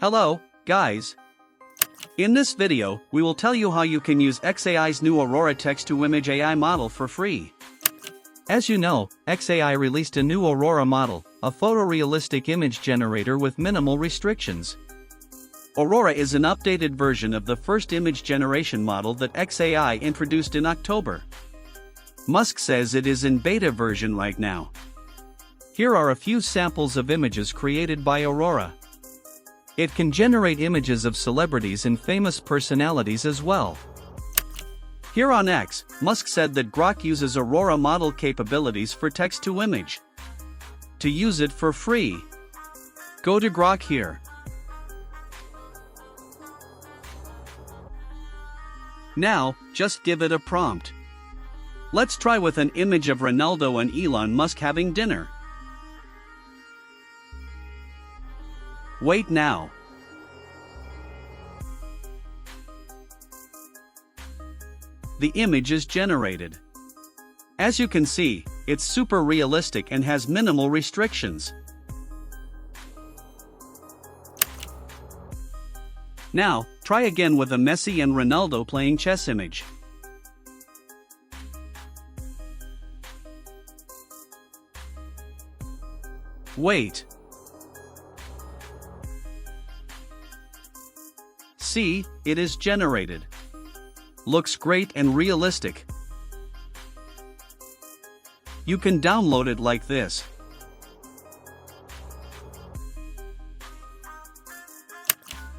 Hello, guys. In this video, we will tell you how you can use xAI's new Aurora text-to-image AI model for free. As you know, xAI released a new Aurora model, a photorealistic image generator with minimal restrictions. Aurora is an updated version of the first image generation model that xAI introduced in October. Musk says it is in beta version right now. Here are a few samples of images created by Aurora. It can generate images of celebrities and famous personalities as well. Here on X, Musk said that Grok uses Aurora model capabilities for text-to-image. To use it for free, go to Grok here. Now, just give it a prompt. Let's try with an image of Ronaldo and Elon Musk having dinner. Wait now. The image is generated. As you can see, it's super realistic and has minimal restrictions. Now, try again with a Messi and Ronaldo playing chess image. Wait. See, it is generated. Looks great and realistic. You can download it like this.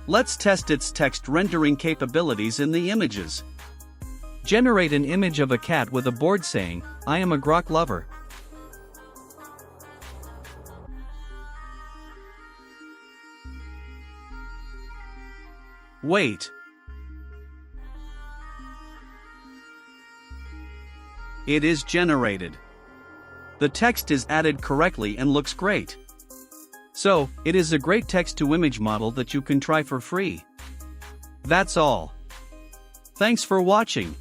Let's test its text rendering capabilities in the images. Generate an image of a cat with a board saying, "I am a Grok lover." Wait. It is generated. The text is added correctly and looks great. So, it is a great text-to-image model that you can try for free. That's all. Thanks for watching.